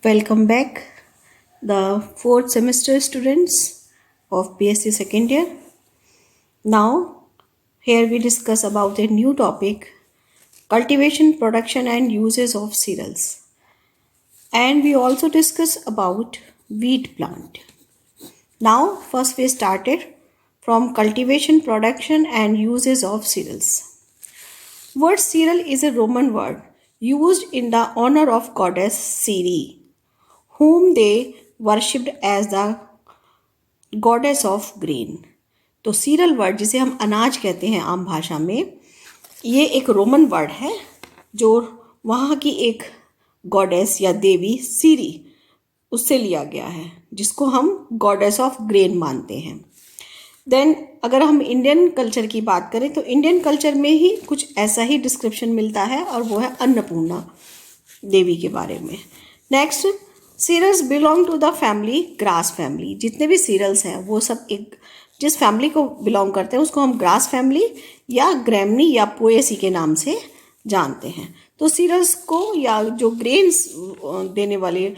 Welcome back, the fourth semester students of BSc second year. Now, here we discuss about a new topic, cultivation, production and uses of cereals. And we also discuss about wheat plant. Now, first we started from cultivation, production and uses of cereals. Word cereal is a Roman word used in the honor of goddess Ceres, whom they worshipped as the goddess of grain. तो serial word जिसे हम अनाज कहते हैं आम भाषा में, ये एक रोमन वर्ड है जो वहाँ की एक गॉडेस या देवी सीरी उससे लिया गया है, जिसको हम गॉडेस ऑफ ग्रेन मानते हैं। देन अगर हम इंडियन कल्चर की बात करें तो इंडियन कल्चर में ही कुछ ऐसा ही डिस्क्रिप्शन मिलता है और वो है अन्नपूर्णा देवी के बारे में। Next, cereals belong to the family grass family. जितने भी सीरियल्स हैं वो सब एक जिस फैमिली को बिलोंग करते हैं उसको हम ग्रास फैमिली या ग्रैमनी या पोएसी के नाम से जानते हैं। तो सीरियल्स को या जो ग्रेन्स देने वाले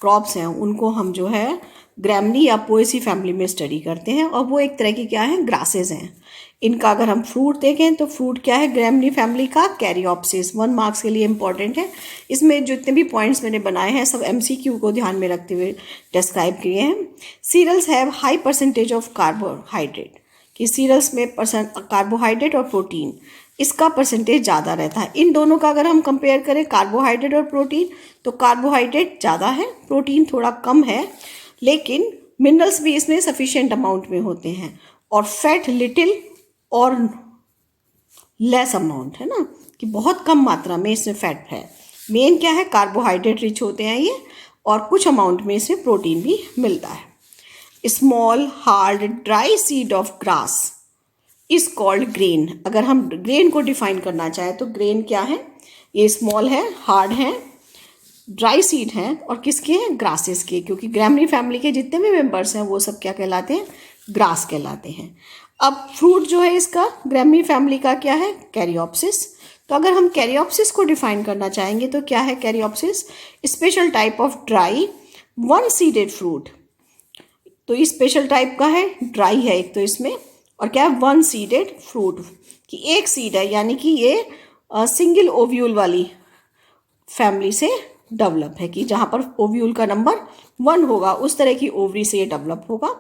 क्रॉप्स हैं उनको हम जो है ग्रैमनी या पोएसी फैमिली में स्टडी करते हैं, और वो एक तरह की क्या है, ग्रासेस हैं। इनका अगर हम फ्रूट देखें तो फ्रूट क्या है, ग्रैमनी फैमिली का कैरियोप्सिस। 1 मार्क्स के लिए इंपॉर्टेंट है। इसमें जितने भी पॉइंट्स मैंने बनाए हैं सब MCQ को ध्यान में रखते हुए डिस्क्राइब किए हैं। Cereals have high percentage of carbohydrate, कि सीरियल्स में कार्बोहाइड्रेट और प्रोटीन इसका परसेंटेज ज़्यादा रहता है। इन दोनों का अगर हम कंपेयर करें कार्बोहाइड्रेट और प्रोटीन, तो कार्बोहाइड्रेट ज़्यादा है, प्रोटीन थोड़ा कम है, लेकिन मिनरल्स भी इसमें सफिशिएंट अमाउंट में होते हैं, और फैट लिटिल और लेस अमाउंट है ना, कि बहुत कम मात्रा में इसमें फैट है। मेन क्या है, कार्बोहाइड्रेट रिच होते हैं ये, और कुछ अमाउंट में इसमें प्रोटीन भी मिलता है। Small hard dry seed of grass is called grain. अगर हम ग्रेन को डिफाइन करना चाहें तो ग्रेन क्या है, ये स्मॉल है, हार्ड है, ड्राई सीड हैं, और किसके हैं, ग्रासेस के, क्योंकि ग्रैमनी फैमिली के जितने भी मेंबर्स हैं वो सब क्या कहलाते हैं, ग्रास कहलाते हैं। अब फ्रूट जो है इसका ग्रैमनी फैमिली का क्या है, कैरियोप्सिस। तो अगर हम कैरियोप्सिस को डिफाइन करना चाहेंगे तो क्या है caryopsis, special type of dry 1 seeded fruit. तो ये स्पेशल टाइप का है, ड्राई है एक तो इसमें, और क्या है 1 सीडेड फ्रूट, कि एक सीड है, यानी कि ये सिंगल ओव्यूल वाली फैमिली से डेवलप है, कि जहाँ पर ओव्यूल का नंबर 1 होगा उस तरह की ओवरी से ये डेवलप होगा।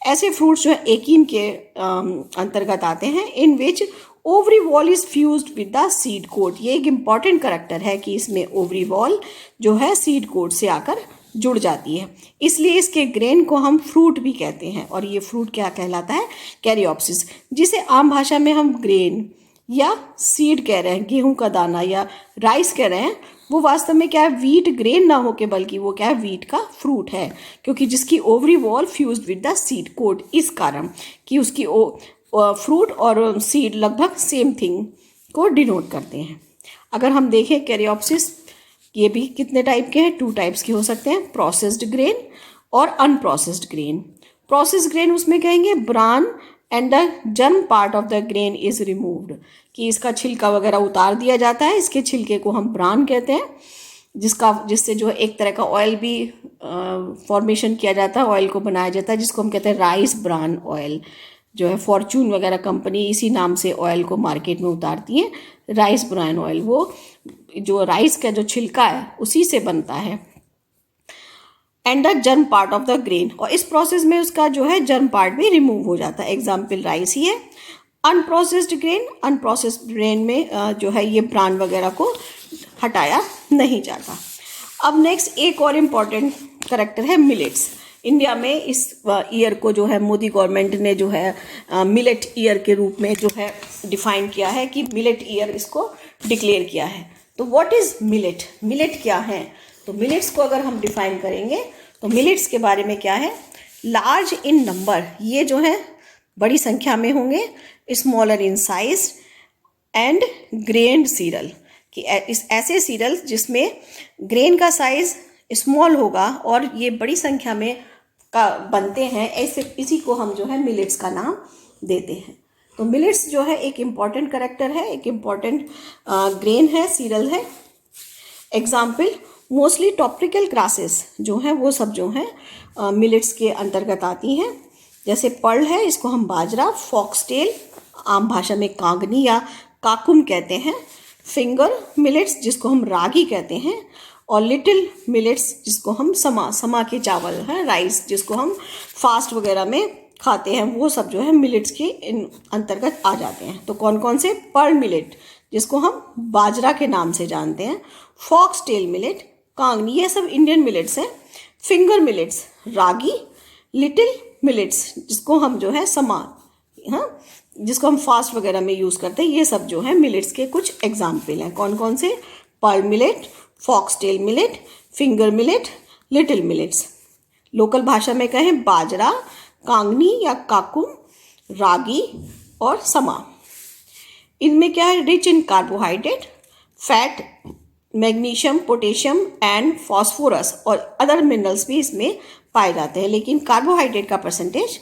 ऐसे फ्रूट्स जो है एकीन के अंतर्गत आते हैं, in which ovary wall is fused with the seed coat. ये एक इम्पॉर्टेंट करेक्टर है कि इसमें ओवरी वॉल जो है सीड कोट से आकर जुड़ जाती है, इसलिए इसके ग्रेन को हम फ्रूट भी कहते हैं, और ये फ्रूट क्या कहलाता है, कैरियोप्सिस, जिसे आम भाषा में हम ग्रेन या सीड कह रहे हैं, गेहूं का दाना या राइस कह रहे हैं, वो वास्तव में क्या है, वीट ग्रेन ना होके बल्कि वो क्या है, वीट का फ्रूट है, क्योंकि जिसकी ovary wall fused with the seed coat, इस कारण कि उसकी फ्रूट और सीड लगभग सेम थिंग को डिनोट करते हैं। अगर हम देखें कैरियोप्सिस, ये भी कितने टाइप के हैं, 2 टाइप्स के हो सकते हैं, प्रोसेस्ड ग्रेन और अनप्रोसेस्ड ग्रेन। प्रोसेस्ड ग्रेन उसमें कहेंगे bran and the germ part of the grain is removed, कि इसका छिलका वगैरह उतार दिया जाता है, इसके छिलके को हम ब्रान कहते हैं, जिससे जो है एक तरह का ऑयल भी फॉर्मेशन किया जाता है, ऑयल को बनाया जाता है, जिसको हम कहते हैं राइस ब्रान ऑयल। जो है फॉर्चून वगैरह कंपनी इसी नाम से ऑयल को मार्केट में उतारती है, राइस ब्रान ऑयल। वो जो राइस का जो छिलका है उसी से बनता है। And the germ part of the grain, और इस प्रोसेस में उसका जो है जर्म पार्ट भी रिमूव हो जाता है, एग्जाम्पल राइस ही है। अनप्रोसेस्ड ग्रेन, अनप्रोसेस्ड ग्रेन में जो है ये ब्रान वगैरह को हटाया नहीं जाता। अब नेक्स्ट एक और इम्पॉर्टेंट करेक्टर है मिलेट्स। इंडिया में इस ईयर को जो है मोदी गवर्नमेंट ने जो है मिलेट ईयर के रूप में जो है डिफाइन किया है, कि मिलेट ईयर इसको डिक्लेयर किया है। तो व्हाट इज मिलेट, मिलेट क्या है, तो मिलेट्स को अगर हम डिफाइन करेंगे तो मिलेट्स के बारे में क्या है, लार्ज इन नंबर, ये जो है बड़ी संख्या में होंगे, smaller in size and grand serial, कि इस ऐसे सीरियल जिसमें ग्रेन का साइज स्मॉल होगा और ये बड़ी संख्या में का बनते हैं, ऐसे इसी को हम जो है मिलेट्स का नाम देते हैं। तो मिलेट्स जो है एक इम्पॉर्टेंट करेक्टर है, एक इम्पॉर्टेंट ग्रेन है, सीरियल है। एग्जाम्पल मोस्टली टॉपिकल ग्रासेस जो हैं वो सब जो हैं मिलेट्स के अंतर्गत आती हैं। जैसे पर्ल है, इसको हम बाजरा, फॉक्सटेल आम भाषा में कांगनी या काकुम कहते हैं, फिंगर मिलेट्स जिसको हम रागी कहते हैं, और लिटिल मिलेट्स जिसको हम समा के चावल है, राइस जिसको हम फास्ट वगैरह में खाते हैं, वो सब जो है मिलेट्स के अंतर्गत आ जाते हैं। तो कौन कौन से? पर्ल मिलेट जिसको हम बाजरा के नाम से जानते हैं, फॉक्सटेल मिलेट, कांगनी, ये सब इंडियन मिलेट्स हैं। फिंगर मिलेट्स रागी, लिटिल मिलेट्स जिसको हम जो है जिसको हम फास्ट वगैरह में यूज़ करते हैं, ये सब जो है मिलेट्स के कुछ एग्जाम्पल हैं। कौन कौन से? Pearl millet, foxtail millet, finger millet, little millets. Local भाषा में कहें बाजरा, कांगनी या काकुम, रागी और समा। इनमें क्या है? Rich in carbohydrate, fat, magnesium, potassium and phosphorus और अदर मिनरल्स भी इसमें पाए जाते हैं, लेकिन कार्बोहाइड्रेट का परसेंटेज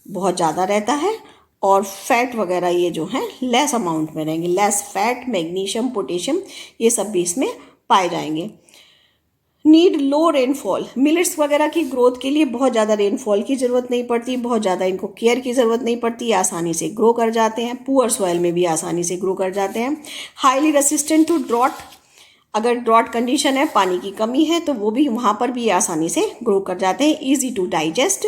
बहुत ज़्यादा रहता है और फैट वगैरह ये जो है लेस अमाउंट में रहेंगे। लेस फैट, मैग्नीशियम, पोटेशियम ये सब भी इसमें पाए जाएंगे। नीड लो रेनफॉल, मिलेट्स वगैरह की ग्रोथ के लिए बहुत ज़्यादा रेनफॉल की ज़रूरत नहीं पड़ती, बहुत ज़्यादा इनको केयर की ज़रूरत नहीं पड़ती, आसानी से ग्रो कर जाते हैं, पुअर सॉइल में भी आसानी से ग्रो कर जाते हैं। हाईली रेसिस्टेंट टू ड्रॉट, अगर ड्रॉट कंडीशन है, पानी की कमी है, तो वो भी वहाँ पर भी आसानी से ग्रो कर जाते हैं। Easy to digest,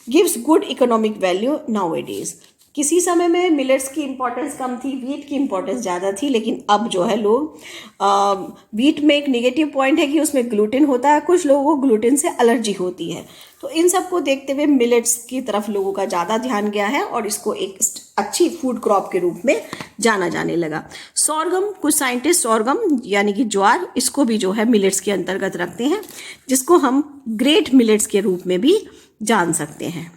gives good economic value nowadays. किसी समय में मिलेट्स की इंपॉर्टेंस कम थी, वीट की इंपॉर्टेंस ज़्यादा थी, लेकिन अब जो है लोग वीट में एक नेगेटिव पॉइंट है कि उसमें ग्लूटेन होता है, कुछ लोगों को ग्लूटेन से एलर्जी होती है, तो इन सब को देखते हुए मिलेट्स की तरफ लोगों का ज़्यादा ध्यान गया है और इसको एक अच्छी फूड क्रॉप के रूप में जाना जाने लगा। सॉर्गम, कुछ साइंटिस्ट सॉर्गम यानी कि ज्वार, इसको भी जो है मिलेट्स के अंतर्गत रखते हैं, जिसको हम ग्रेट मिलेट्स के रूप में भी जान सकते हैं।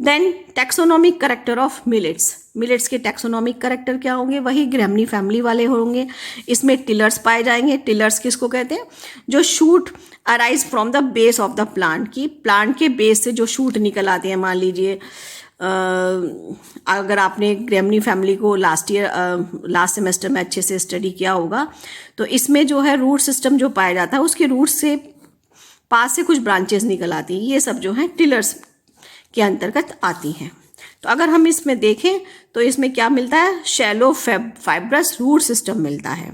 Then taxonomic character of millets, millets के टैक्सोनॉमिक करेक्टर क्या होंगे? वही ग्रैमनी फैमिली वाले होंगे। इसमें टिलर्स पाए जाएंगे। टिलर्स किसको कहते हैं? जो shoot arise from the base of the plant, की प्लांट के बेस से जो शूट निकल आते हैं। मान लीजिए अगर आपने ग्रैमनी फैमिली को लास्ट सेमेस्टर में अच्छे से स्टडी किया होगा, तो इसमें जो है रूट सिस्टम जो पाया जाता है, उसके रूट से पास से कुछ ब्रांचेस निकल आती हैं, ये सब जो है टिलर्स के अंतर्गत आती हैं। तो अगर हम इसमें देखें तो इसमें क्या मिलता है? शैलो फाइब्रस रूट सिस्टम मिलता है।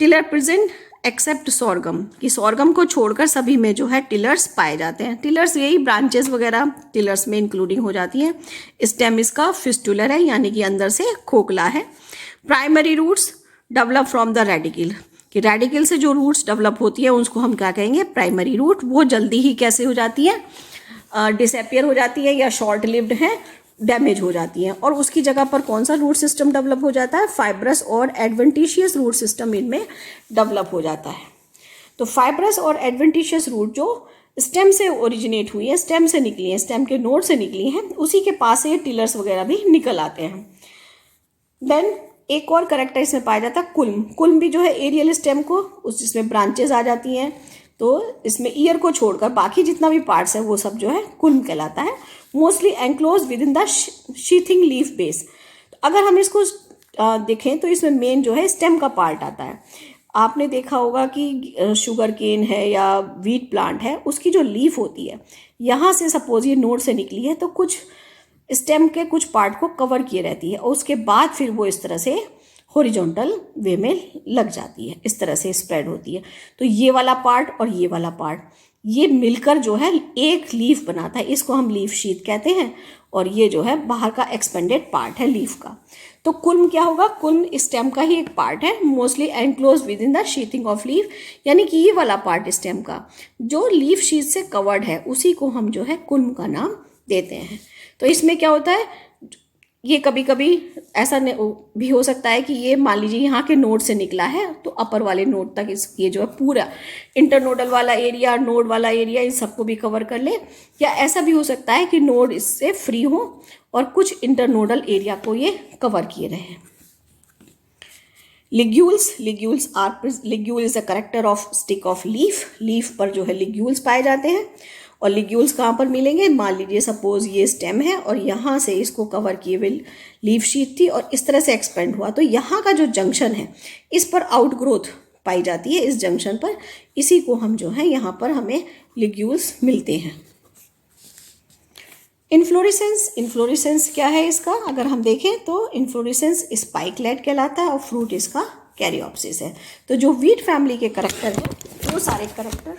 टिलर प्रेजेंट एक्सेप्ट सॉर्गम, कि सॉर्गम को छोड़कर सभी में जो है टिलर्स पाए जाते हैं। टिलर्स यही ब्रांचेस वगैरह टिलर्स में इंक्लूडिंग हो जाती हैं। स्टेम इसका फिस्टुलर है यानी कि अंदर से खोखला है। Primary roots develop from the radicle, कि रेडिकल से जो रूट्स डेवलप होती है उसको हम क्या कहेंगे? Primary root. वो जल्दी ही कैसे हो जाती है? डिसअपियर हो जाती है या शॉर्ट लिव्ड है, डैमेज हो जाती है, और उसकी जगह पर कौन सा रूट सिस्टम डेवलप हो जाता है? फाइब्रस और एडवेंटिशियस रूट सिस्टम इनमें डेवलप हो जाता है। तो फाइब्रस और एडवेंटिशियस रूट जो स्टेम से ओरिजिनेट हुई है, स्टेम से निकली है, स्टेम के नोड से निकली हैं, उसी के पास से टिलर्स वगैरह भी निकल आते हैं। देन एक और करेक्टर इसमें पाया जाता है कुल्म। कुल्म भी जो है एरियल स्टेम को, उस जिसमें ब्रांचेस आ जाती हैं, तो इसमें ईयर को छोड़कर बाकी जितना भी पार्ट्स है वो सब जो है कुल्म कहलाता है। Mostly enclose with in the sheathing leaf base. अगर हम इसको देखें तो इसमें मेन जो है स्टेम का पार्ट आता है। आपने देखा होगा कि शुगर केन है या वीट प्लांट है, उसकी जो लीफ होती है, यहाँ से सपोज ये नोड से निकली है तो कुछ स्टेम के कुछ पार्ट को कवर किए रहती है और उसके बाद फिर वो इस तरह से हॉरिजॉन्टल वे में लग जाती है, इस तरह से स्प्रेड होती है। तो ये वाला पार्ट और ये वाला पार्ट ये मिलकर जो है एक लीफ बनाता है, इसको हम लीफ शीथ कहते हैं, और ये जो है बाहर का एक्सपेंडेड पार्ट है लीफ का। तो कुल्म क्या होगा? कुल्म स्टेम का ही एक पार्ट है, mostly enclose with in the sheathing of leaf, यानी कि ये वाला पार्ट स्टेम का जो लीफ शीथ से कवर्ड है उसी को हम जो है कुल्म का नाम देते हैं। तो इसमें क्या होता है, ये कभी कभी ऐसा भी हो सकता है कि ये मान लीजिए यहाँ के नोड से निकला है तो अपर वाले नोड तक ये जो है पूरा इंटरनोडल वाला एरिया, नोड वाला एरिया, इन सबको भी कवर कर ले, या ऐसा भी हो सकता है कि नोड इससे फ्री हो और कुछ इंटरनोडल एरिया को ये कवर किए रहे। Ligules ligule is a character of stick of leaf. Leaf पर जो है लिग्यूल्स पाए जाते हैं। और लिग्यूल्स कहाँ पर मिलेंगे? मान लीजिए सपोज ये स्टेम है और यहाँ से इसको कवर किए हुए लीफ शीट थी और इस तरह से एक्सपेंड हुआ, तो यहाँ का जो जंक्शन है इस पर आउटग्रोथ पाई जाती है इस जंक्शन पर, इसी को हम जो है यहाँ पर हमें लिग्यूल्स मिलते हैं। इन्फ्लोरेसेंस, इन्फ्लोरेसेंस क्या है इसका, अगर हम देखें तो इन्फ्लोरेसेंस स्पाइकलेट कहलाता है और फ्रूट इसका कैरियोप्सिस है। तो जो वीट फैमिली के करैक्टर हैं वो सारे करैक्टर